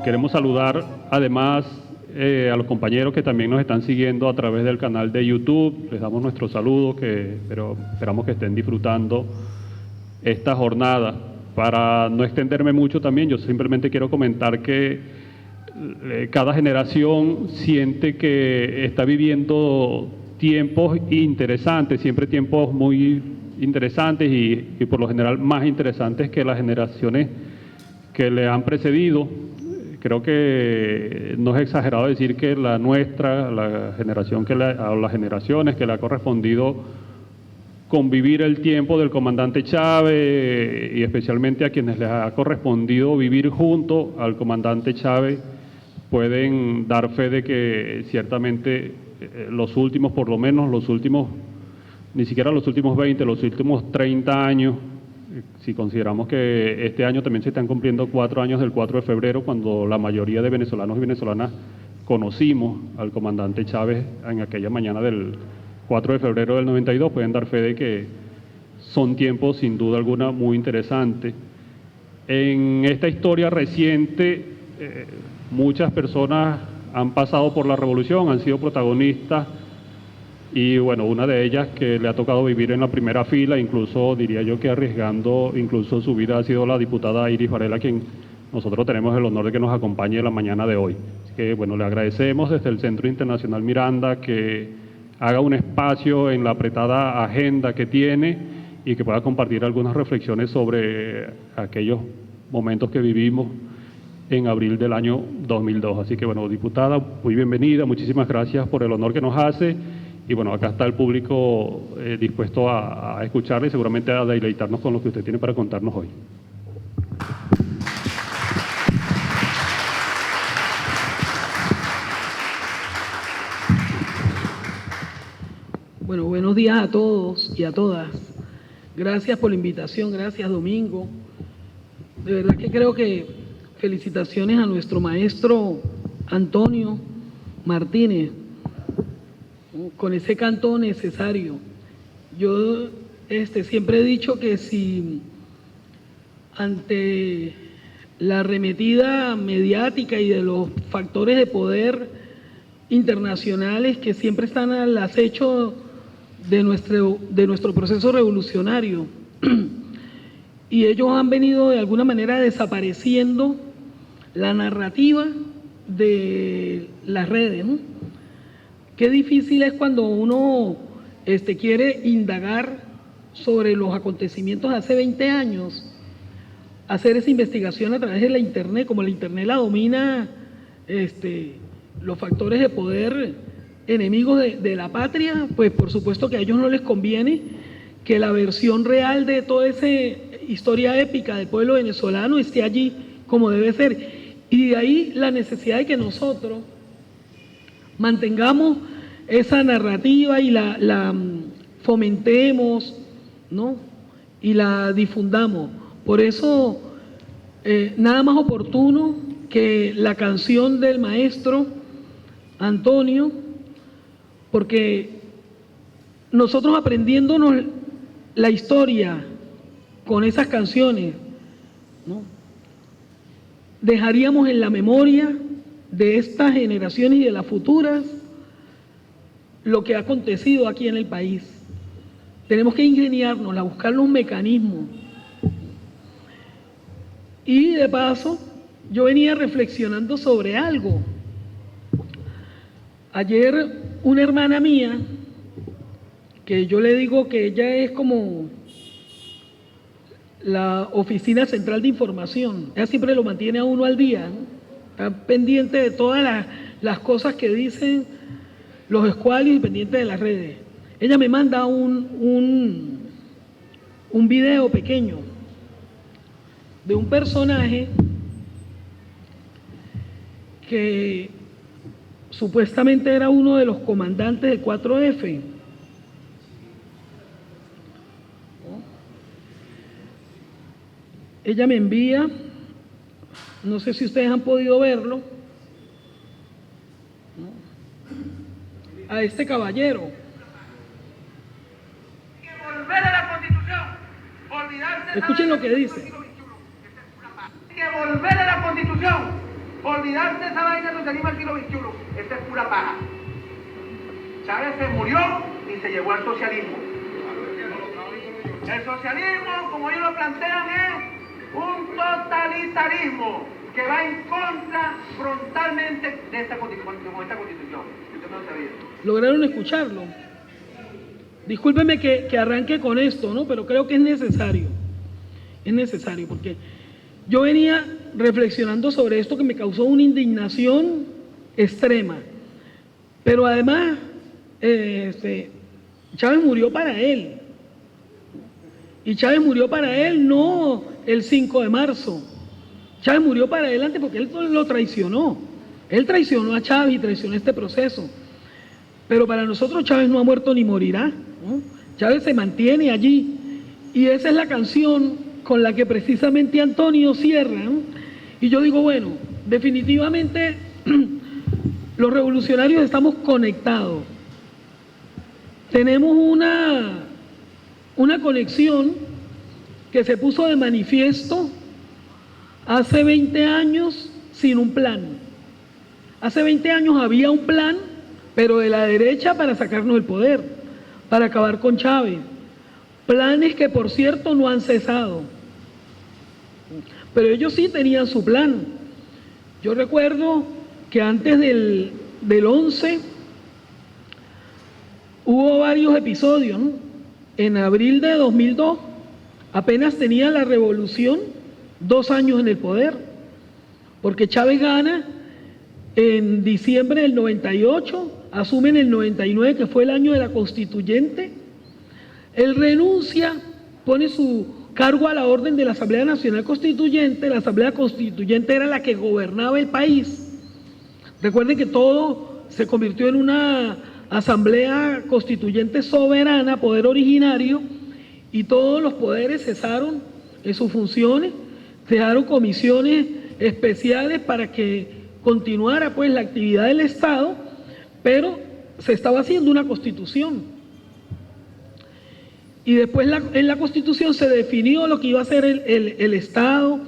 Queremos saludar además a los compañeros que también nos están siguiendo a través del canal de YouTube. Les damos nuestro saludo, pero esperamos que estén disfrutando esta jornada. Para no extenderme mucho también, yo simplemente quiero comentar que cada generación siente que está viviendo tiempos interesantes, siempre tiempos muy interesantes y por lo general más interesantes que las generaciones que le han precedido. Creo que no es exagerado decir que la nuestra, la generación o las generaciones que le ha correspondido convivir el tiempo del comandante Chávez y especialmente a quienes les ha correspondido vivir junto al comandante Chávez pueden dar fe de que ciertamente los últimos, por lo menos los últimos, ni siquiera los últimos 20, los últimos 30 años, si consideramos que este año también se están cumpliendo 4 años del 4 de febrero, cuando la mayoría de venezolanos y venezolanas conocimos al comandante Chávez en aquella mañana del 4 de febrero del 92, pueden dar fe de que son tiempos sin duda alguna muy interesantes. En esta historia reciente, muchas personas han pasado por la revolución, han sido protagonistas, y bueno, una de ellas que le ha tocado vivir en la primera fila, incluso diría yo que arriesgando incluso su vida, ha sido la diputada Iris Varela, quien nosotros tenemos el honor de que nos acompañe la mañana de hoy. Así que bueno, le agradecemos desde el Centro Internacional Miranda que haga un espacio en la apretada agenda que tiene y que pueda compartir algunas reflexiones sobre aquellos momentos que vivimos en abril del año 2002. Así que bueno, diputada, muy bienvenida, muchísimas gracias por el honor que nos hace. Y bueno, acá está el público dispuesto a escucharle y seguramente a deleitarnos con lo que usted tiene para contarnos hoy. Bueno, buenos días a todos y a todas. Gracias por la invitación, gracias Domingo. De verdad que creo que felicitaciones a nuestro maestro Antonio Martínez, con ese canto necesario. Yo siempre he dicho que si ante la arremetida mediática y de los factores de poder internacionales que siempre están al acecho de nuestro proceso revolucionario, y ellos han venido de alguna manera desapareciendo la narrativa de las redes, ¿no? Qué difícil es cuando uno quiere indagar sobre los acontecimientos de hace 20 años, hacer esa investigación a través de la Internet, como la Internet la domina los factores de poder enemigos de la patria, pues por supuesto que a ellos no les conviene que la versión real de toda esa historia épica del pueblo venezolano esté allí como debe ser. Y de ahí la necesidad de que nosotros mantengamos esa narrativa y la fomentemos, ¿no? Y la difundamos. Por eso, nada más oportuno que la canción del maestro Antonio, porque nosotros aprendiéndonos la historia con esas canciones, ¿no? Dejaríamos en la memoria de estas generaciones y de las futuras lo que ha acontecido aquí en el país. Tenemos que ingeniárnosla, buscar los mecanismos. Y de paso, yo venía reflexionando sobre algo. Ayer una hermana mía, que yo le digo que ella es como la oficina central de información, ella siempre lo mantiene a uno al día, ¿no? Está pendiente de todas las cosas que dicen los escualios y pendiente de las redes. Ella me manda un video pequeño de un personaje que supuestamente era uno de los comandantes del 4F. Ella me envía, no sé si ustedes han podido verlo, a este caballero. Volver a la Constitución, olvidarse. Escuchen lo que dice. Que volver a la Constitución, olvidarse de esa vaina de socialismo al siglo XXI, esta es pura paja. Chávez se murió y se llevó al socialismo. El socialismo, como ellos lo plantean, es un totalitarismo que va en contra frontalmente de esta constitución. Usted no sabía. ¿Lograron escucharlo? Discúlpeme que arranque con esto, ¿no? Pero creo que es necesario. Es necesario porque yo venía reflexionando sobre esto que me causó una indignación extrema. Pero además, Chávez murió para él. Y Chávez murió para él no el 5 de marzo. Chávez murió para adelante porque él lo traicionó. Él traicionó a Chávez y traicionó este proceso. Pero para nosotros Chávez no ha muerto ni morirá, ¿no? Chávez se mantiene allí. Y esa es la canción con la que precisamente Antonio cierra, ¿no? Y yo digo, bueno, definitivamente los revolucionarios estamos conectados. Tenemos una conexión que se puso de manifiesto hace 20 años sin un plan. Hace 20 años había un plan, pero de la derecha para sacarnos el poder, para acabar con Chávez. Planes que, por cierto, no han cesado. Pero ellos sí tenían su plan. Yo recuerdo que antes del 11 hubo varios episodios, ¿no? En abril de 2002 apenas tenía la revolución 2 años en el poder, porque Chávez gana en diciembre del 98, asume en el 99, que fue el año de la constituyente. Él renuncia, pone su cargo a la orden de la Asamblea Nacional Constituyente. La Asamblea Constituyente era la que gobernaba el país. Recuerden que todo se convirtió en una Asamblea Constituyente soberana, poder originario, y todos los poderes cesaron en sus funciones, dejaron comisiones especiales para que continuara pues la actividad del Estado, pero se estaba haciendo una constitución. Y después en la constitución se definió lo que iba a ser el Estado,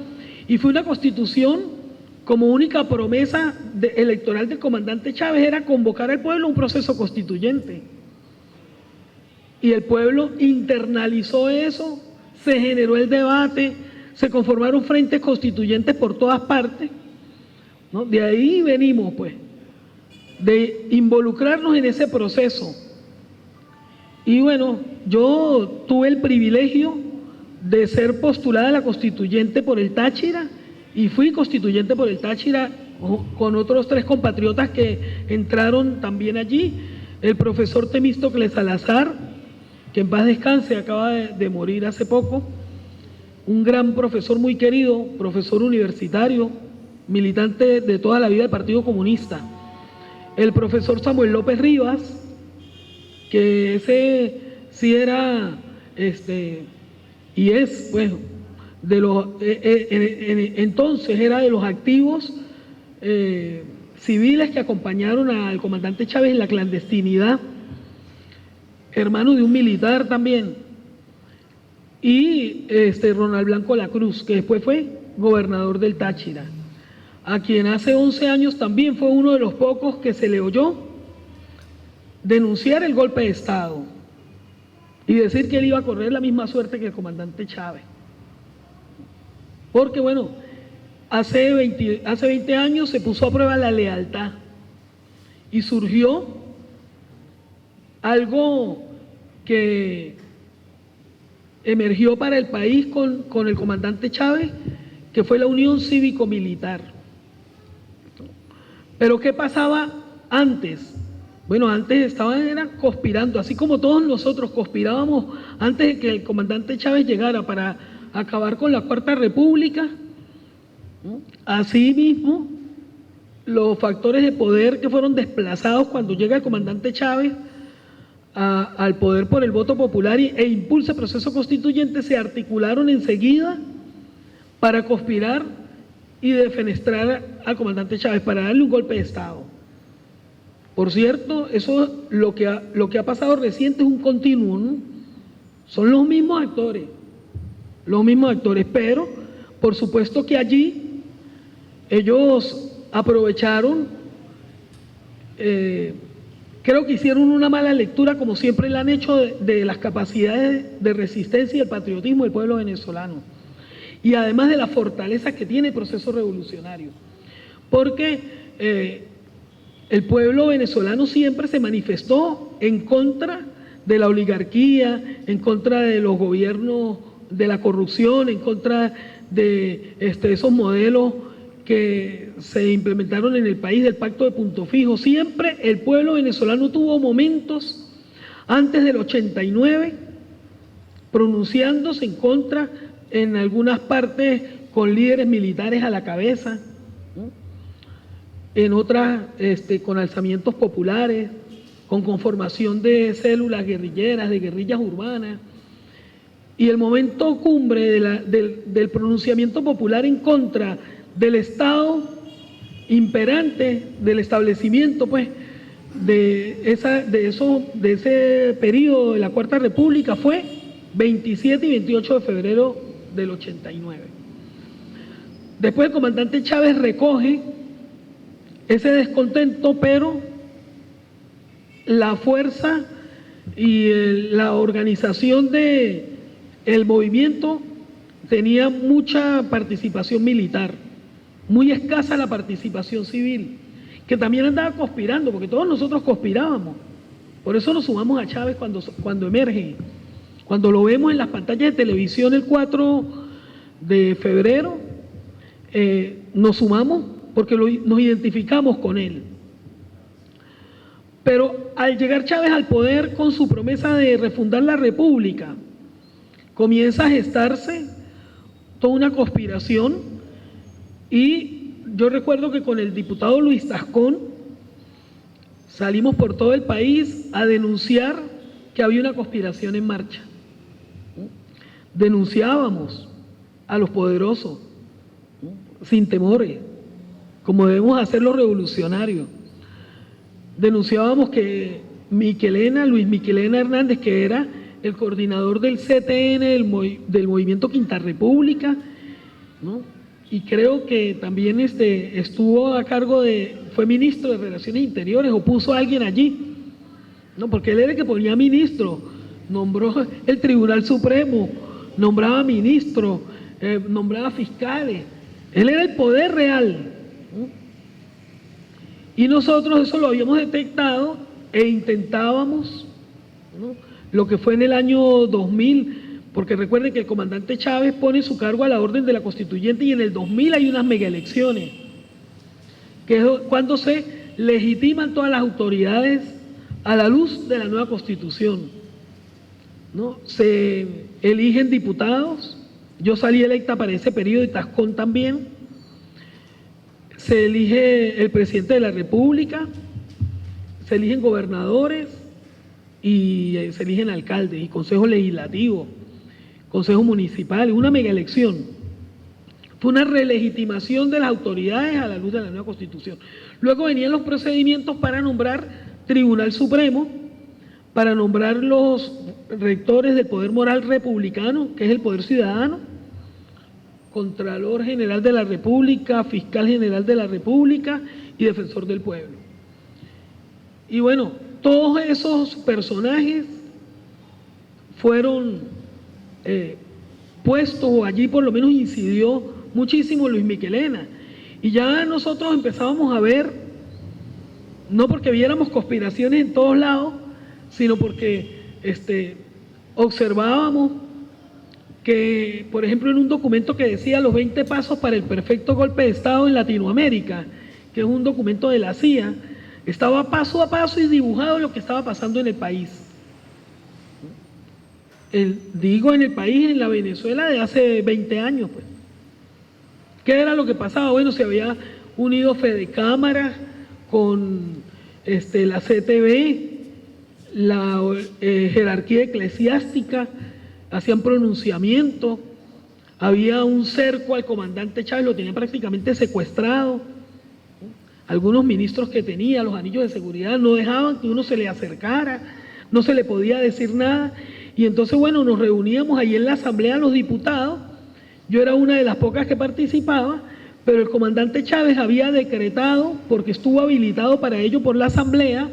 y fue una constitución como única promesa electoral del comandante Chávez era convocar al pueblo a un proceso constituyente. Y el pueblo internalizó eso, se generó el debate, se conformaron frentes constituyentes por todas partes, ¿no? De ahí venimos, pues, de involucrarnos en ese proceso. Y bueno, yo tuve el privilegio de ser postulada a la constituyente por el Táchira, y fui constituyente por el Táchira con otros 3 compatriotas que entraron también allí. El profesor Temístocles Salazar, que en paz descanse, acaba de morir hace poco, un gran profesor muy querido, profesor universitario, militante de toda la vida del Partido Comunista. El profesor Samuel López Rivas, que ese sí era, y es, pues, de los, entonces era de los activos civiles que acompañaron al comandante Chávez en la clandestinidad, hermano de un militar también, y Ronald Blanco Lacruz, que después fue gobernador del Táchira, a quien hace 11 años también fue uno de los pocos que se le oyó denunciar el golpe de Estado y decir que él iba a correr la misma suerte que el comandante Chávez. Porque bueno, hace 20 años se puso a prueba la lealtad y surgió algo que emergió para el país con el comandante Chávez, que fue la unión cívico-militar. Pero ¿qué pasaba antes? Bueno, antes eran conspirando, así como todos nosotros conspirábamos antes de que el comandante Chávez llegara para acabar con la Cuarta República, ¿no? Así mismo los factores de poder que fueron desplazados cuando llega el comandante Chávez al poder por el voto popular e impulsa el proceso constituyente, se articularon enseguida para conspirar y defenestrar al comandante Chávez, para darle un golpe de Estado. Por cierto, eso lo que ha pasado reciente es un continuo, ¿no? Son los mismos actores, pero por supuesto que allí ellos aprovecharon, creo que hicieron una mala lectura, como siempre la han hecho, de las capacidades de resistencia y el patriotismo del pueblo venezolano, y además de la fortaleza que tiene el proceso revolucionario, porque el pueblo venezolano siempre se manifestó en contra de la oligarquía, en contra de los gobiernos, de la corrupción, en contra de esos modelos que se implementaron en el país del pacto de punto fijo. Siempre el pueblo venezolano tuvo momentos antes del 89 pronunciándose en contra, en algunas partes con líderes militares a la cabeza, ¿no? En otras con alzamientos populares, con conformación de células guerrilleras, de guerrillas urbanas. Y el momento cumbre del pronunciamiento popular en contra del Estado imperante, del establecimiento, pues, de ese periodo de la Cuarta República fue 27 y 28 de febrero del 89. Después el comandante Chávez recoge ese descontento, pero la fuerza y la organización del movimiento tenía mucha participación militar, muy escasa la participación civil, que también andaba conspirando, porque todos nosotros conspirábamos. Por eso nos sumamos a Chávez cuando emerge, cuando lo vemos en las pantallas de televisión el 4 de febrero, nos sumamos porque nos identificamos con él. Pero al llegar Chávez al poder con su promesa de refundar la República, comienza a gestarse toda una conspiración, y yo recuerdo que con el diputado Luis Tascón salimos por todo el país a denunciar que había una conspiración en marcha. Denunciábamos a los poderosos, sin temores, como debemos hacer los revolucionarios. Denunciábamos que Luis Miquelena Hernández, que era el coordinador del CTN, del Movimiento Quinta República, ¿no? Y creo que también estuvo a cargo fue ministro de Relaciones Interiores, o puso a alguien allí, ¿no? Porque él era el que ponía ministro, nombró el Tribunal Supremo, nombraba ministros, nombraba fiscales, él era el poder real, ¿no? Y nosotros eso lo habíamos detectado e intentábamos, ¿no? Lo que fue en el año 2000, porque recuerden que el comandante Chávez pone su cargo a la orden de la constituyente, y en el 2000 hay unas megaelecciones, que es cuando se legitiman todas las autoridades a la luz de la nueva constitución, ¿no? Se eligen diputados, yo salí electa para ese periodo y Tascón también, se elige el presidente de la República, se eligen gobernadores y se eligen alcaldes y consejo legislativo, consejo municipal, una mega elección. Fue una relegitimación de las autoridades a la luz de la nueva constitución. Luego venían los procedimientos para nombrar Tribunal Supremo, para nombrar los rectores del poder moral republicano, que es el poder ciudadano, Contralor General de la República, Fiscal General de la República y Defensor del Pueblo. Y bueno, todos esos personajes fueron puestos, o allí por lo menos incidió muchísimo Luis Miquelena. Y ya nosotros empezábamos a ver, no porque viéramos conspiraciones en todos lados, sino porque observábamos que, por ejemplo, en un documento que decía los 20 pasos para el perfecto golpe de Estado en Latinoamérica, que es un documento de la CIA, estaba paso a paso y dibujado lo que estaba pasando en el país. Digo en el país, en la Venezuela de hace 20 años, pues. ¿Qué era lo que pasaba? Bueno, se había unido Fedecámara con la CTV, la jerarquía eclesiástica, hacían pronunciamiento, había un cerco al comandante Chávez, lo tenían prácticamente secuestrado. Algunos ministros que tenía, los anillos de seguridad, no dejaban que uno se le acercara, no se le podía decir nada. Y entonces, bueno, nos reuníamos ahí en la Asamblea de los Diputados. Yo era una de las pocas que participaba, pero el comandante Chávez había decretado, porque estuvo habilitado para ello por la Asamblea,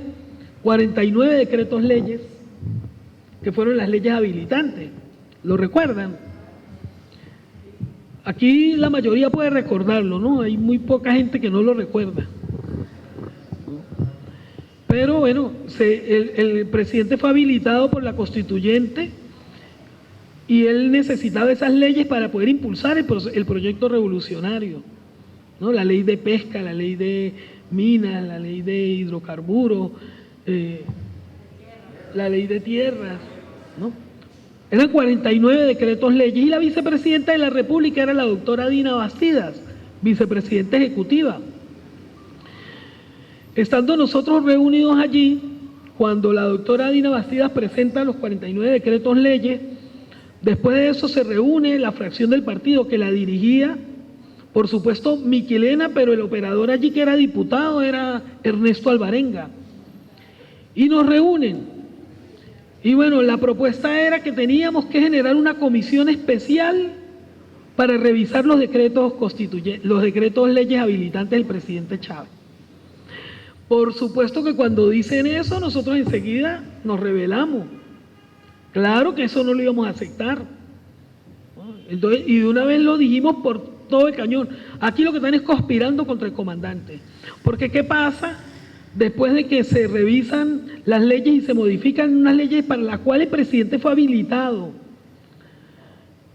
49 decretos leyes, que fueron las leyes habilitantes. ¿Lo recuerdan? Aquí la mayoría puede recordarlo, ¿no? Hay muy poca gente que no lo recuerda. Pero bueno, el presidente fue habilitado por la constituyente y él necesitaba esas leyes para poder impulsar el proyecto revolucionario, ¿no? La ley de pesca, la ley de minas, la ley de hidrocarburos, la ley de tierras, ¿no? Eran 49 decretos leyes y la vicepresidenta de la República era la doctora Dina Bastidas, vicepresidenta ejecutiva. Estando nosotros reunidos allí, cuando la doctora Dina Bastidas presenta los 49 decretos leyes, después de eso se reúne la fracción del partido que la dirigía, por supuesto Miquelena, pero el operador allí que era diputado era Ernesto Alvarenga. Y nos reúnen. Y bueno, la propuesta era que teníamos que generar una comisión especial para revisar los decretos leyes habilitantes del presidente Chávez. Por supuesto que cuando dicen eso, nosotros enseguida nos rebelamos. Claro que eso no lo íbamos a aceptar. Entonces, y de una vez lo dijimos por todo el cañón. Aquí lo que están es conspirando contra el comandante. Porque ¿qué pasa? Después de que se revisan las leyes y se modifican unas leyes para las cuales el presidente fue habilitado,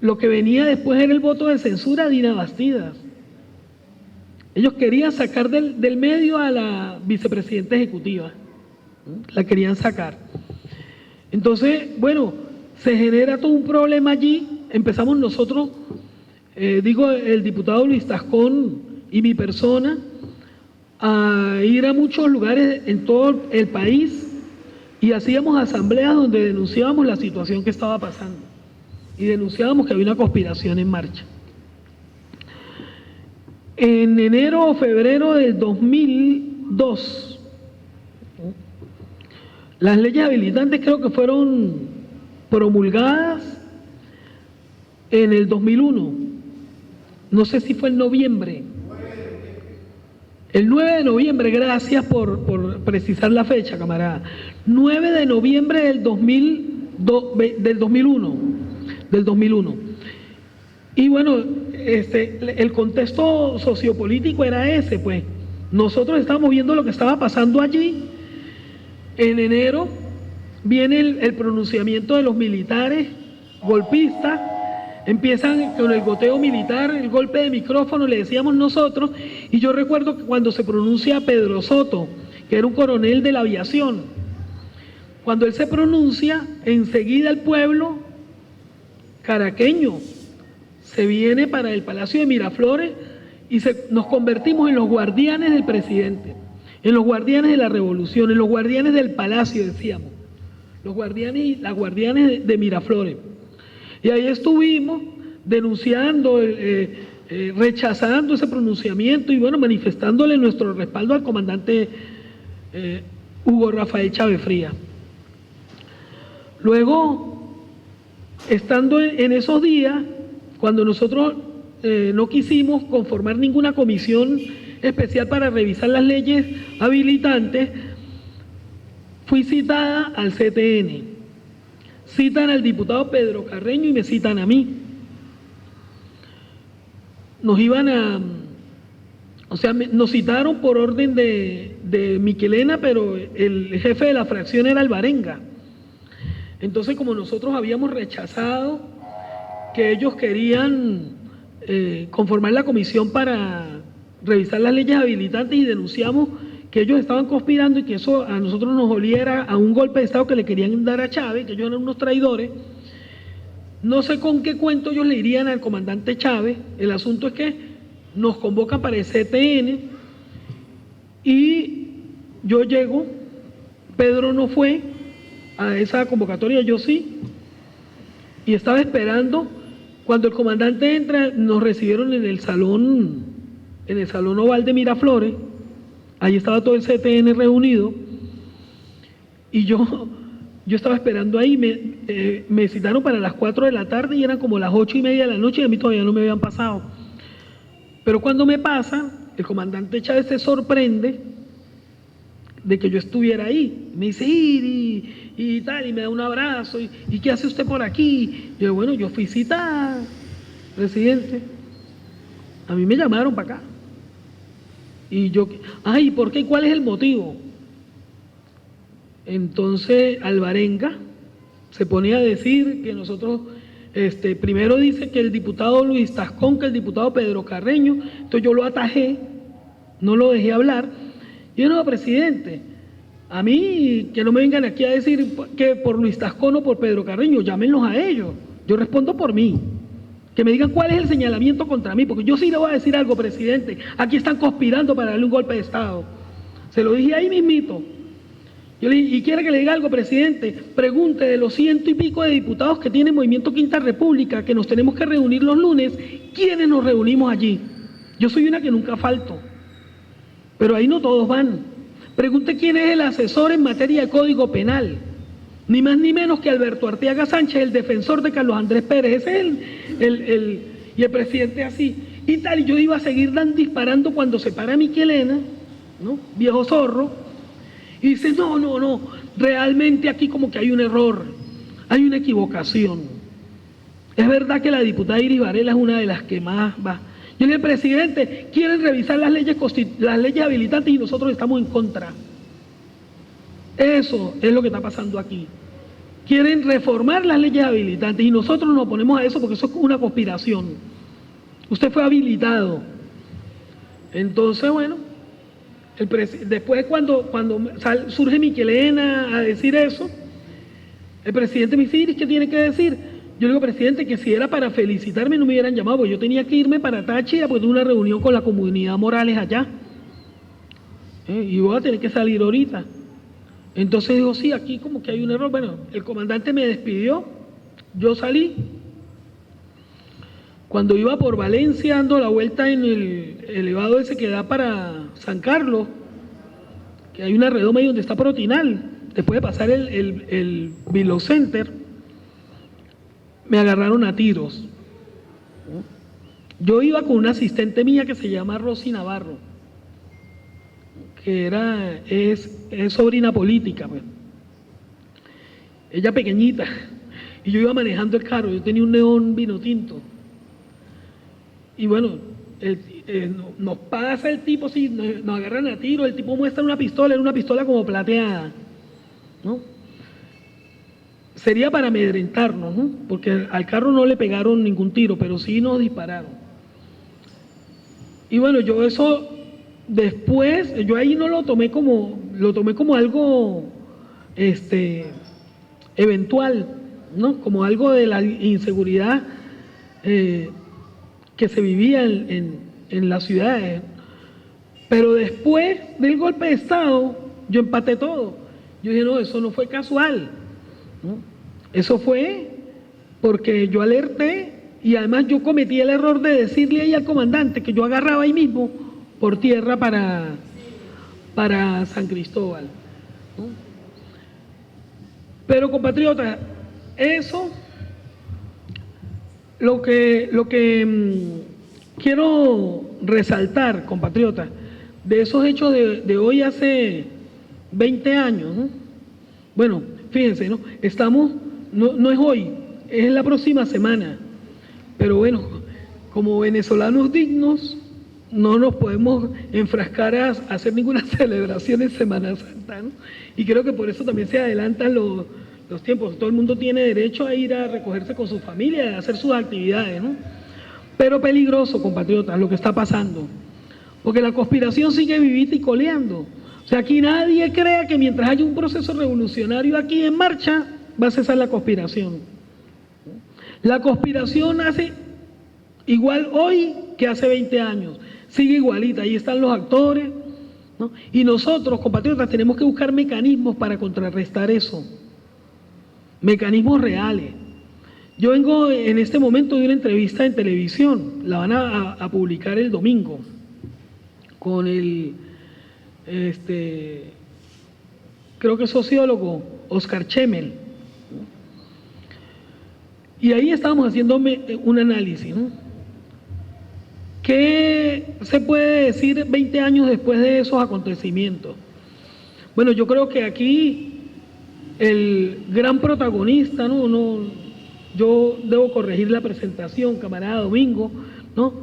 lo que venía después era el voto de censura a Dina Bastidas. Ellos querían sacar del medio a la vicepresidenta ejecutiva, la querían sacar. Entonces, bueno, se genera todo un problema allí. Empezamos nosotros, el diputado Luis Tascón y mi persona, a ir a muchos lugares en todo el país y hacíamos asambleas donde denunciábamos la situación que estaba pasando y denunciábamos que había una conspiración en marcha. En enero o febrero del 2002, las leyes habilitantes creo que fueron promulgadas en el 2001, no sé si fue en noviembre. El 9 de noviembre, gracias por precisar la fecha, camarada. 9 de noviembre del 2001. Y bueno, el contexto sociopolítico era ese, pues. Nosotros estábamos viendo lo que estaba pasando allí. En enero viene el pronunciamiento de los militares golpistas. Empiezan con el goteo militar, el golpe de micrófono, le decíamos nosotros, y yo recuerdo que cuando se pronuncia Pedro Soto, que era un coronel de la aviación, cuando él se pronuncia, enseguida el pueblo caraqueño se viene para el Palacio de Miraflores y nos convertimos en los guardianes del presidente, en los guardianes de la revolución, en los guardianes del palacio, decíamos, los guardianes y las guardianes de Miraflores. Y ahí estuvimos denunciando, rechazando ese pronunciamiento y bueno, manifestándole nuestro respaldo al comandante Hugo Rafael Chávez Frías. Luego, estando en esos días, cuando nosotros no quisimos conformar ninguna comisión especial para revisar las leyes habilitantes, fui citada al CTN. Citan al diputado Pedro Carreño y me citan a mí. Nos citaron por orden de Miquelena, pero el jefe de la fracción era Alvarenga. Entonces, como nosotros habíamos rechazado que ellos querían conformar la comisión para revisar las leyes habilitantes y denunciamos que ellos estaban conspirando y que eso a nosotros nos oliera a un golpe de Estado que le querían dar a Chávez, que ellos eran unos traidores. No sé con qué cuento ellos le irían al comandante Chávez. El asunto es que nos convocan para el CTN Y yo llego, Pedro no fue a esa convocatoria, yo sí, y estaba esperando. Cuando el comandante entra, nos recibieron en el salón oval de Miraflores. Ahí estaba todo el CTN reunido, y yo estaba esperando ahí. Me citaron para las 4 de la tarde y eran como las 8:30 de la noche y a mí todavía no me habían pasado. Pero cuando me pasan, el comandante Chávez se sorprende de que yo estuviera ahí. Me dice, y tal, y me da un abrazo, y ¿qué hace usted por aquí? Yo, bueno, yo fui citada, presidente. A mí me llamaron para acá. Y yo, ay, ¿por qué? ¿Cuál es el motivo? Entonces Alvarenga se ponía a decir que nosotros, primero dice que el diputado Luis Tascón, que el diputado Pedro Carreño, entonces yo lo atajé, no lo dejé hablar. Y yo, no, presidente, a mí que no me vengan aquí a decir que por Luis Tascón o por Pedro Carreño, llámenlos a ellos, yo respondo por mí. Que me digan cuál es el señalamiento contra mí, porque yo sí le voy a decir algo, presidente, aquí están conspirando para darle un golpe de Estado. Se lo dije ahí mismito. Yo le dije, ¿y quiere que le diga algo, presidente? Pregunte de los 100 y pico de diputados que tiene Movimiento Quinta República, que nos tenemos que reunir los lunes, ¿quiénes nos reunimos allí? Yo soy una que nunca falto, pero ahí no todos van. Pregunte quién es el asesor en materia de Código Penal, ni más ni menos que Alberto Arteaga Sánchez, el defensor de Carlos Andrés Pérez, ese es y el presidente así, y tal, y yo iba a seguir disparando cuando se para Miquelena, ¿no? Viejo zorro, y dice, no, realmente aquí como que hay un error, hay una equivocación. Es verdad que la diputada Iris Varela es una de las que más va. Yo le dije, presidente, quieren revisar las leyes habilitantes y nosotros estamos en contra. Eso es lo que está pasando aquí. Quieren reformar las leyes habilitantes y nosotros nos oponemos a eso porque eso es una conspiración. Usted fue habilitado. Entonces, bueno, después cuando surge Miquelena a decir eso, el presidente me dice, Iris, ¿qué tiene que decir? Yo le digo, presidente, que si era para felicitarme no me hubieran llamado, porque yo tenía que irme para Táchira porque tuve una reunión con la comunidad Morales allá. Y voy a tener que salir ahorita. Entonces digo, sí, aquí como que hay un error. Bueno, el comandante me despidió, yo salí. Cuando iba por Valencia dando la vuelta en el elevado ese que da para San Carlos, que hay una redoma ahí donde está Protinal, después de pasar el Vilo Center, me agarraron a tiros. Yo iba con una asistente mía que se llama Rosy Navarro, que es sobrina política, pues. Ella pequeñita, y yo iba manejando el carro, yo tenía un neón vino tinto. Y bueno, nos pasa el tipo, sí, nos agarran a tiro, el tipo muestra una pistola, era una pistola como plateada, ¿no? Sería para amedrentarnos, ¿no? Porque al carro no le pegaron ningún tiro, pero sí nos dispararon. Y bueno, yo eso, después, yo ahí no lo tomé como algo, eventual, ¿no? Como algo de la inseguridad, que se vivía en las ciudades. Pero después del golpe de Estado, yo empaté todo. Yo dije, no, eso no fue casual, ¿no? Eso fue porque yo alerté y además yo cometí el error de decirle ahí al comandante que yo agarraba ahí mismo por tierra para San Cristóbal, ¿no? Pero compatriotas, eso... Lo que quiero resaltar, compatriotas, de esos hechos de hoy hace 20 años, ¿no? Bueno, fíjense, ¿no? No es hoy, es la próxima semana, pero bueno, como venezolanos dignos, no nos podemos enfrascar a hacer ninguna celebración en Semana Santa, ¿no? Y creo que por eso también se adelantan los tiempos. Todo el mundo tiene derecho a ir a recogerse con su familia, a hacer sus actividades, ¿no? Pero peligroso, compatriotas, lo que está pasando, porque la conspiración sigue vivita y coleando. O sea, aquí nadie crea que mientras haya un proceso revolucionario aquí en marcha, va a cesar la conspiración. La conspiración hace igual hoy que hace 20 años, sigue igualita, ahí están los actores, ¿no? Y nosotros, compatriotas, tenemos que buscar mecanismos para contrarrestar eso, mecanismos reales. Yo vengo en este momento de una entrevista en televisión, la van a publicar el domingo, con el, creo que es sociólogo, Oscar Chemel. Y ahí estábamos haciendo un análisis, ¿no? ¿Qué se puede decir 20 años después de esos acontecimientos? Bueno, yo creo que aquí el gran protagonista, ¿no? Yo debo corregir la presentación, camarada Domingo, ¿no?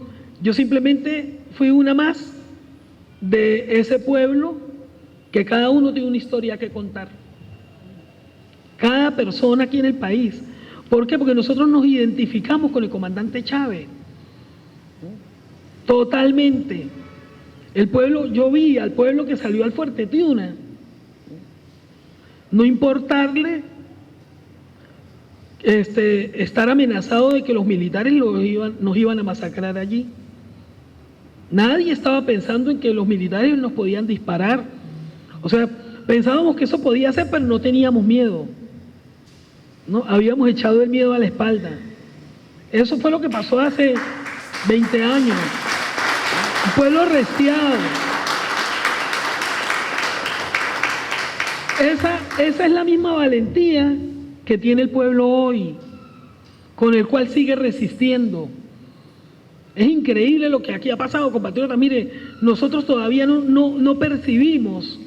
Yo simplemente fui una más de ese pueblo que cada uno tiene una historia que contar. Cada persona aquí en el país. ¿Por qué? Porque nosotros nos identificamos con el comandante Chávez. Totalmente. El pueblo, yo vi al pueblo que salió al Fuerte Tiuna, no importarle estar amenazado de que los militares nos iban a masacrar allí. Nadie estaba pensando en que los militares nos podían disparar. O sea, pensábamos que eso podía ser, pero no teníamos miedo, ¿no? Habíamos echado el miedo a la espalda. Eso fue lo que pasó hace 20 años. Un pueblo restiado. Esa es la misma valentía que tiene el pueblo hoy, con el cual sigue resistiendo. Es increíble lo que aquí ha pasado, compatriotas. Mire, nosotros todavía no percibimos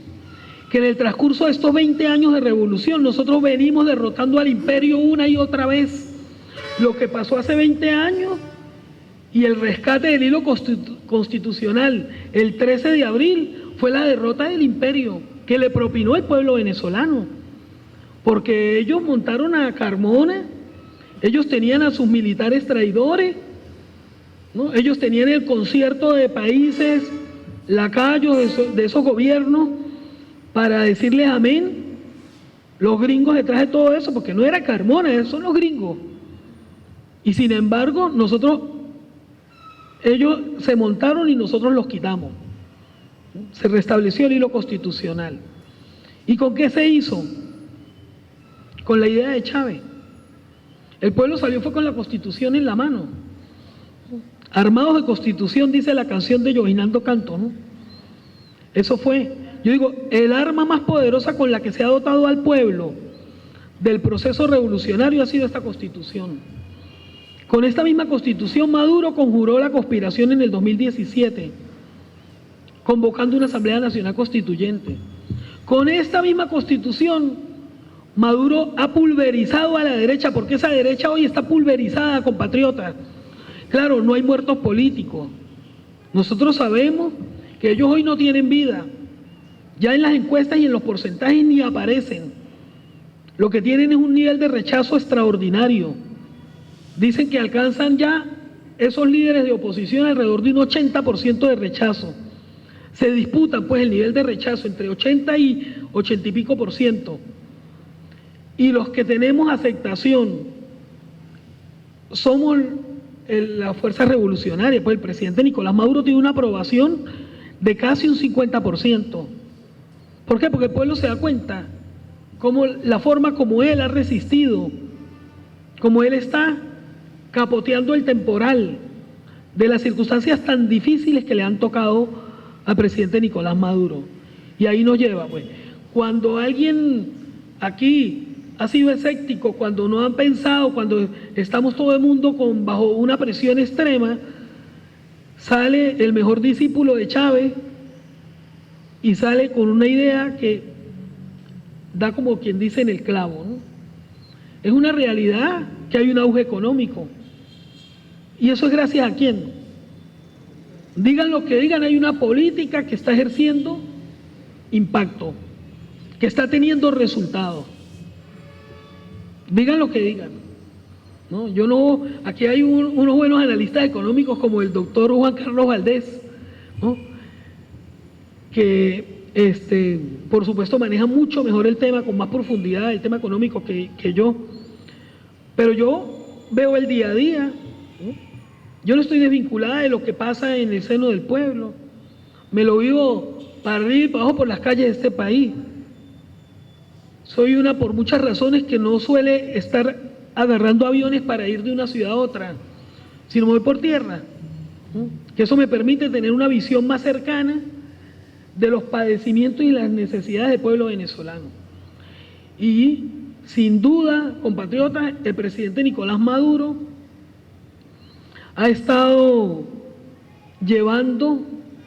que en el transcurso de estos 20 años de revolución nosotros venimos derrotando al imperio una y otra vez. Lo que pasó hace 20 años y el rescate del hilo constitucional el 13 de abril fue la derrota del imperio que le propinó el pueblo venezolano, porque ellos montaron a Carmona, ellos tenían a sus militares traidores, ¿no? Ellos tenían el concierto de países lacayos de esos gobiernos para decirles amén. Los gringos detrás de todo eso, porque no era Carmona, esos son los gringos. Y sin embargo, ellos se montaron y nosotros los quitamos. Se restableció el hilo constitucional. ¿Y con qué se hizo? Con la idea de Chávez. El pueblo salió fue con la Constitución en la mano. Armados de Constitución, dice la canción de Yoginando Canto, ¿no? Eso fue, yo digo, el arma más poderosa con la que se ha dotado al pueblo del proceso revolucionario ha sido esta Constitución. Con esta misma Constitución, Maduro conjuró la conspiración en el 2017, convocando una Asamblea Nacional Constituyente. Con esta misma Constitución, Maduro ha pulverizado a la derecha, porque esa derecha hoy está pulverizada, compatriotas. Claro, no hay muertos políticos. Nosotros sabemos que ellos hoy no tienen vida. Ya en las encuestas y en los porcentajes ni aparecen. Lo que tienen es un nivel de rechazo extraordinario. Dicen que alcanzan ya esos líderes de oposición alrededor de un 80% de rechazo. Se disputan pues el nivel de rechazo entre 80 y 80 y pico por ciento. Y los que tenemos aceptación somos la fuerza revolucionaria. Pues el presidente Nicolás Maduro tiene una aprobación de casi un 50%. ¿Por qué? Porque el pueblo se da cuenta como la forma como él ha resistido, como él está capoteando el temporal de las circunstancias tan difíciles que le han tocado al presidente Nicolás Maduro. Y ahí nos lleva, pues, cuando alguien aquí ha sido escéptico, cuando no han pensado, cuando estamos todo el mundo bajo una presión extrema, sale el mejor discípulo de Chávez y sale con una idea que da como quien dice en el clavo, ¿no? Es una realidad que hay un auge económico. ¿Y eso es gracias a quién? Digan lo que digan, hay una política que está ejerciendo impacto, que está teniendo resultados. Digan lo que digan, ¿no? Yo no, aquí hay unos buenos analistas económicos como el doctor Juan Carlos Valdés, ¿no? Que por supuesto maneja mucho mejor el tema, con más profundidad, el tema económico que yo. Pero yo veo el día a día, ¿no? Yo no estoy desvinculada de lo que pasa en el seno del pueblo. Me lo vivo para arriba y para abajo por las calles de este país. Soy una por muchas razones que no suele estar agarrando aviones para ir de una ciudad a otra, sino me voy por tierra. Que eso me permite tener una visión más cercana de los padecimientos y las necesidades del pueblo venezolano. Y sin duda, compatriotas, el presidente Nicolás Maduro ha estado llevando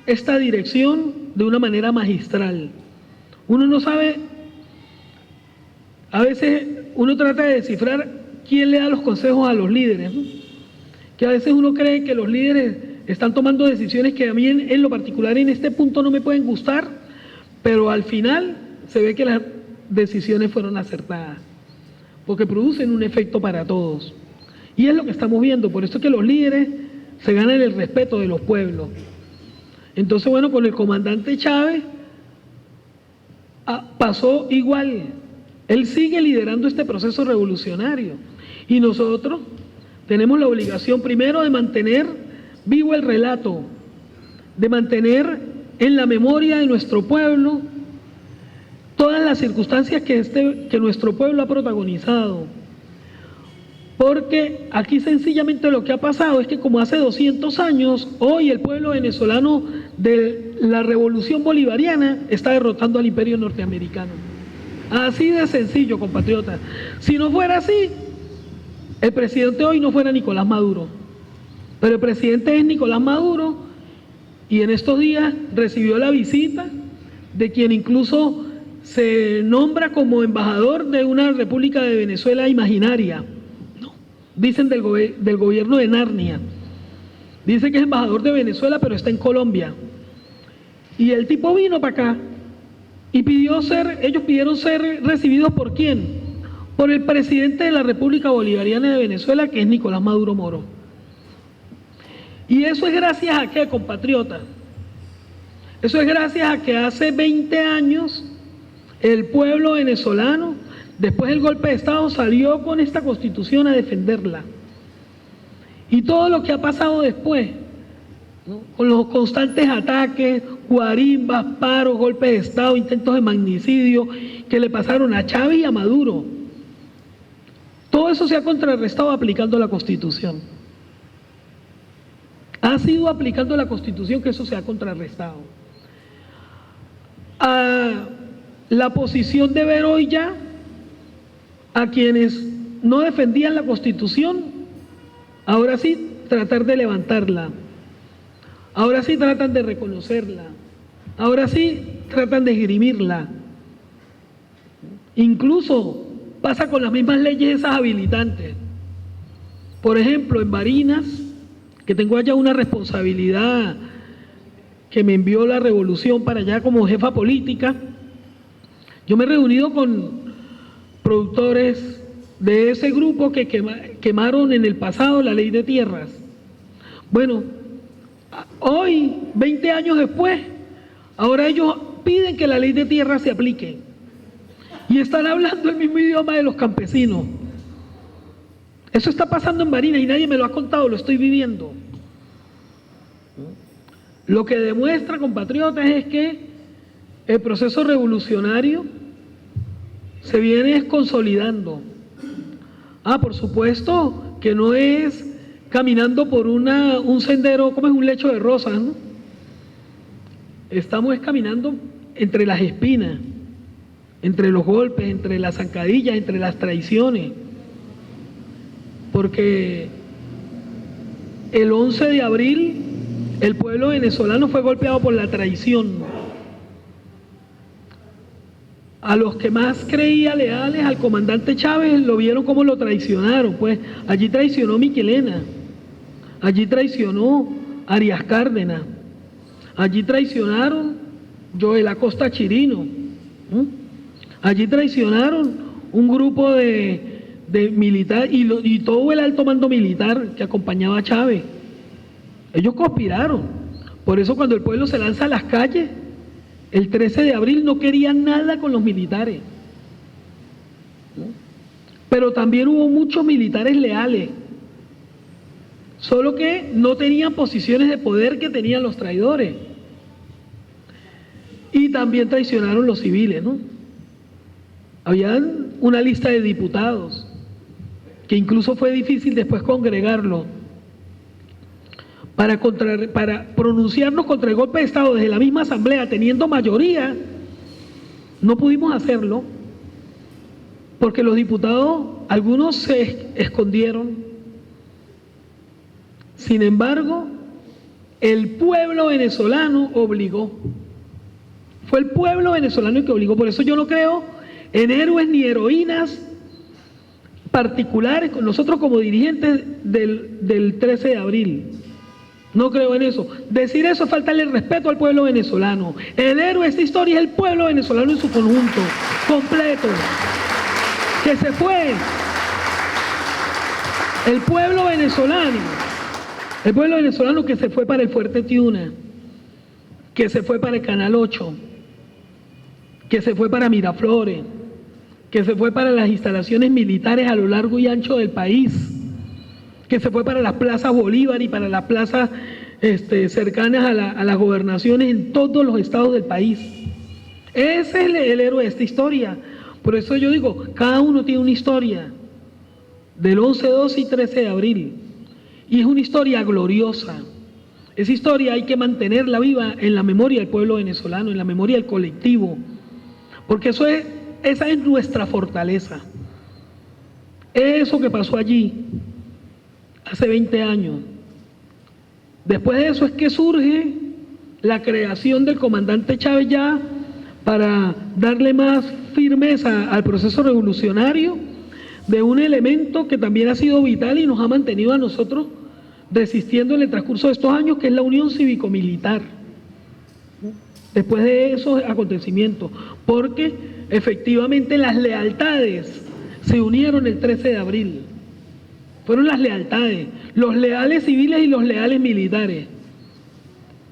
esta dirección de una manera magistral. Uno no sabe, a veces uno trata de descifrar quién le da los consejos a los líderes, ¿no? Que a veces uno cree que los líderes están tomando decisiones que a mí en lo particular en este punto no me pueden gustar, pero al final se ve que las decisiones fueron acertadas, porque producen un efecto para todos. Y es lo que estamos viendo, por eso es que los líderes se ganan el respeto de los pueblos. Entonces, bueno, con el comandante Chávez pasó igual. Él sigue liderando este proceso revolucionario. Y nosotros tenemos la obligación primero de mantener vivo el relato, de mantener en la memoria de nuestro pueblo todas las circunstancias que nuestro pueblo ha protagonizado. Porque aquí sencillamente lo que ha pasado es que como hace 200 años, hoy el pueblo venezolano de la revolución bolivariana está derrotando al imperio norteamericano. Así de sencillo, compatriotas. Si no fuera así, el presidente hoy no fuera Nicolás Maduro. Pero el presidente es Nicolás Maduro y en estos días recibió la visita de quien incluso se nombra como embajador de una república de Venezuela imaginaria. Dicen del gobierno de Narnia. Dice que es embajador de Venezuela, pero está en Colombia. Y el tipo vino para acá y ellos pidieron ser recibidos ¿por quién? Por el presidente de la República Bolivariana de Venezuela, que es Nicolás Maduro Moro. Y eso es gracias a qué, compatriota. Eso es gracias a que hace 20 años el pueblo venezolano, después del golpe de Estado, salió con esta Constitución a defenderla. Y todo lo que ha pasado después, ¿no? Con los constantes ataques, guarimbas, paros, golpes de Estado, intentos de magnicidio que le pasaron a Chávez y a Maduro, todo eso se ha contrarrestado aplicando la Constitución. Ha sido aplicando la Constitución que eso se ha contrarrestado. A la posición de ver hoy ya a quienes no defendían la Constitución, ahora sí tratar de levantarla, ahora sí tratan de reconocerla, ahora sí tratan de esgrimirla. Incluso pasa con las mismas leyes esas habilitantes. Por ejemplo, en Barinas, que tengo allá una responsabilidad que me envió la revolución para allá como jefa política, yo me he reunido con productores de ese grupo que quemaron en el pasado la ley de tierras. Bueno, hoy, 20 años después, ahora ellos piden que la ley de tierras se aplique y están hablando el mismo idioma de los campesinos. Eso está pasando en Barinas y nadie me lo ha contado, lo estoy viviendo. Lo que demuestra, compatriotas, es que el proceso revolucionario se viene consolidando. Por supuesto que no es caminando por un sendero, como es un lecho de rosas, ¿no? Estamos caminando entre las espinas, entre los golpes, entre las zancadillas, entre las traiciones. Porque el 11 de abril el pueblo venezolano fue golpeado por la traición. A los que más creía leales al comandante Chávez lo vieron como lo traicionaron. Pues allí traicionó Miquelena, allí traicionó Arias Cárdenas, allí traicionaron Joel Acosta Chirino, allí traicionaron un grupo de militares y todo el alto mando militar que acompañaba a Chávez. Ellos conspiraron. Por eso cuando el pueblo se lanza a las calles, el 13 de abril no querían nada con los militares. Pero también hubo muchos militares leales, solo que no tenían posiciones de poder que tenían los traidores. también traicionaron los civiles, ¿no? Habían una lista de diputados que incluso fue difícil después congregarlo para pronunciarnos contra el golpe de Estado desde la misma asamblea, teniendo mayoría. No pudimos hacerlo porque los diputados, algunos se escondieron. Sin embargo, el pueblo venezolano obligó. Fue el pueblo venezolano el que obligó. Por eso yo no creo en héroes ni heroínas particulares, nosotros como dirigentes del 13 de abril. No creo en eso. Decir eso es faltarle el respeto al pueblo venezolano. El héroe de esta historia es el pueblo venezolano en su conjunto, completo, que se fue. El pueblo venezolano que se fue para el Fuerte Tiuna, que se fue para el Canal 8, que se fue para Miraflores, que se fue para las instalaciones militares a lo largo y ancho del país, que se fue para las plazas Bolívar y para las plazas cercanas a las gobernaciones en todos los estados del país. Ese es el héroe de esta historia. Por eso yo digo, cada uno tiene una historia del 11, 12 y 13 de abril. Y es una historia gloriosa. Esa historia hay que mantenerla viva en la memoria del pueblo venezolano, en la memoria del colectivo. Porque esa es nuestra fortaleza. Eso que pasó allí hace 20 años. Después de eso es que surge la creación del comandante Chávez ya para darle más firmeza al proceso revolucionario, de un elemento que también ha sido vital y nos ha mantenido a nosotros resistiendo en el transcurso de estos años, que es la Unión Cívico-Militar. Después de esos acontecimientos, porque efectivamente las lealtades se unieron el 13 de abril. Fueron las lealtades, los leales civiles y los leales militares.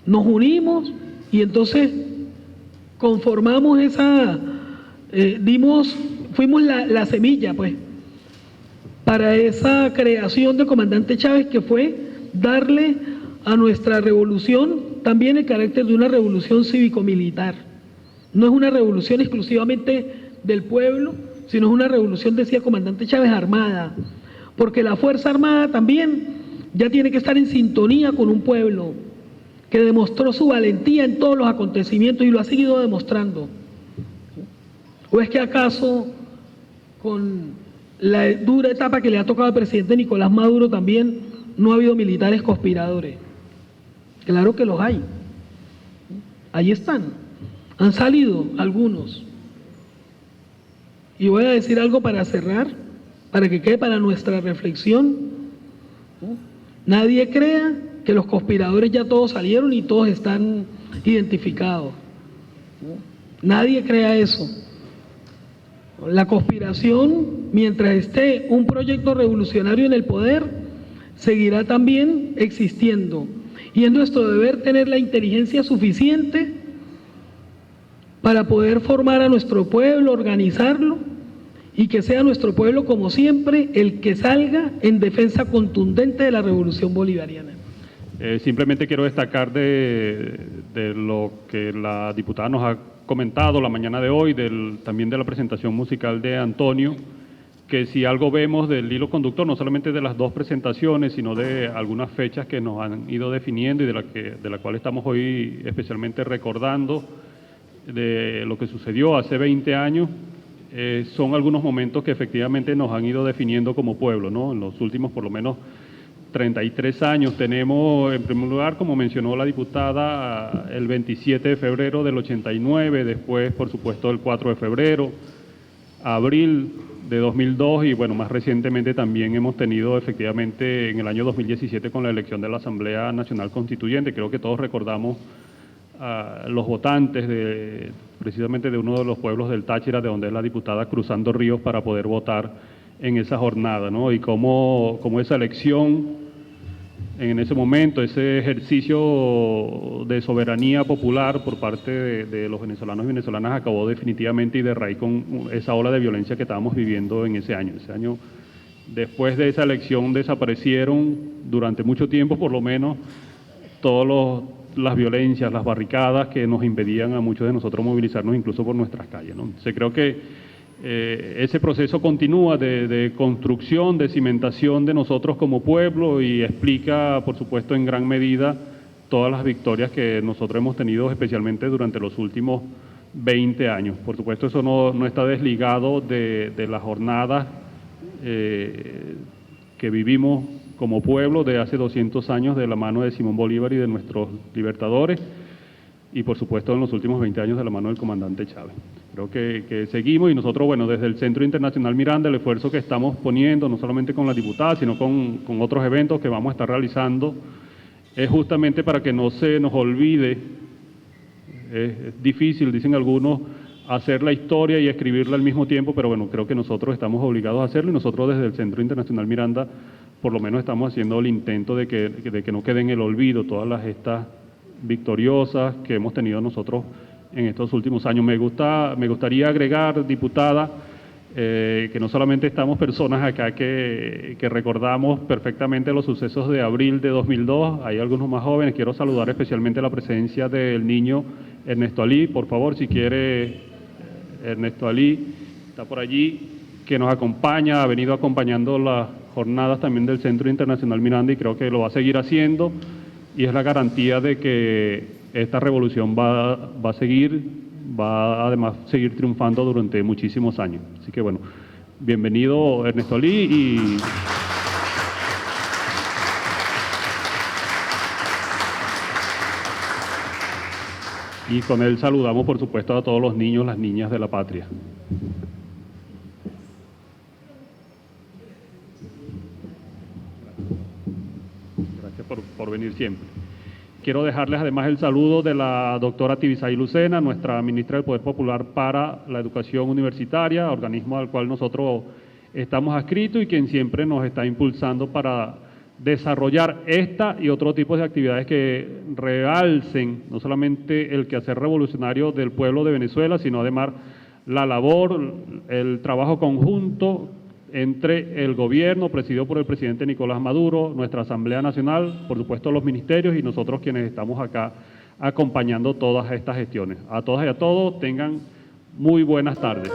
Nos unimos y entonces conformamos fuimos la semilla, pues, para esa creación del comandante Chávez, que fue darle a nuestra revolución también el carácter de una revolución cívico-militar. No es una revolución exclusivamente del pueblo, sino es una revolución, decía el comandante Chávez, armada. Porque la Fuerza Armada también ya tiene que estar en sintonía con un pueblo que demostró su valentía en todos los acontecimientos y lo ha seguido demostrando. ¿O es que acaso con la dura etapa que le ha tocado al presidente Nicolás Maduro también no ha habido militares conspiradores? Claro que los hay. Ahí están. Han salido algunos. Y voy a decir algo para cerrar, para que quede para nuestra reflexión. Nadie crea que los conspiradores ya todos salieron y todos están identificados. Nadie crea eso. La conspiración, mientras esté un proyecto revolucionario en el poder, seguirá también existiendo. Y es nuestro deber tener la inteligencia suficiente para poder formar a nuestro pueblo, organizarlo, y que sea nuestro pueblo, como siempre, el que salga en defensa contundente de la revolución bolivariana. Simplemente quiero destacar de lo que la diputada nos ha comentado la mañana de hoy, también de la presentación musical de Antonio, que si algo vemos del hilo conductor, no solamente de las dos presentaciones, sino de algunas fechas que nos han ido definiendo y de la cual estamos hoy especialmente recordando, de lo que sucedió hace 20 años, son algunos momentos que efectivamente nos han ido definiendo como pueblo, ¿no? En los últimos, por lo menos, 33 años tenemos, en primer lugar, como mencionó la diputada, el 27 de febrero del 89, después, por supuesto, el 4 de febrero, abril de 2002 y, bueno, más recientemente también hemos tenido efectivamente en el año 2017 con la elección de la Asamblea Nacional Constituyente. Creo que todos recordamos a los votantes precisamente de uno de los pueblos del Táchira, de donde es la diputada, cruzando ríos para poder votar en esa jornada, ¿no? Y cómo esa elección, en ese momento, ese ejercicio de soberanía popular por parte de los venezolanos y venezolanas acabó definitivamente y de raíz con esa ola de violencia que estábamos viviendo en ese año. Ese año, después de esa elección, desaparecieron durante mucho tiempo, por lo menos, todos las violencias, las barricadas que nos impedían a muchos de nosotros movilizarnos incluso por nuestras calles, ¿no? Entonces creo que ese proceso continúa de construcción, de cimentación de nosotros como pueblo y explica, por supuesto, en gran medida todas las victorias que nosotros hemos tenido, especialmente durante los últimos 20 años. Por supuesto, eso no está desligado de las jornadas que vivimos como pueblo de hace 200 años de la mano de Simón Bolívar y de nuestros libertadores, y por supuesto en los últimos 20 años de la mano del comandante Chávez. Creo que seguimos y nosotros, bueno, desde el Centro Internacional Miranda, el esfuerzo que estamos poniendo, no solamente con la diputada, sino con otros eventos que vamos a estar realizando, es justamente para que no se nos olvide. Es difícil, dicen algunos, hacer la historia y escribirla al mismo tiempo, pero bueno, creo que nosotros estamos obligados a hacerlo y nosotros desde el Centro Internacional Miranda por lo menos estamos haciendo el intento de que no quede en el olvido todas las gestas victoriosas que hemos tenido nosotros en estos últimos años. Me gustaría agregar, diputada, que no solamente estamos personas acá que recordamos perfectamente los sucesos de abril de 2002, hay algunos más jóvenes. Quiero saludar especialmente la presencia del niño Ernesto Ali. Por favor, si quiere, Ernesto Ali está por allí, que nos acompaña, ha venido acompañando las jornadas también del Centro Internacional Miranda y creo que lo va a seguir haciendo y es la garantía de que esta revolución va a seguir, va además seguir triunfando durante muchísimos años. Así que bueno, bienvenido Ernesto Ali y con él saludamos por supuesto a todos los niños, las niñas de la patria. Por venir siempre. Quiero dejarles además el saludo de la doctora Tibisay Lucena, nuestra ministra del Poder Popular para la Educación Universitaria, organismo al cual nosotros estamos adscritos y quien siempre nos está impulsando para desarrollar esta y otro tipo de actividades que realcen no solamente el quehacer revolucionario del pueblo de Venezuela, sino además la labor, el trabajo conjunto entre el gobierno presidido por el presidente Nicolás Maduro, nuestra Asamblea Nacional, por supuesto los ministerios y nosotros quienes estamos acá acompañando todas estas gestiones. A todas y a todos tengan muy buenas tardes.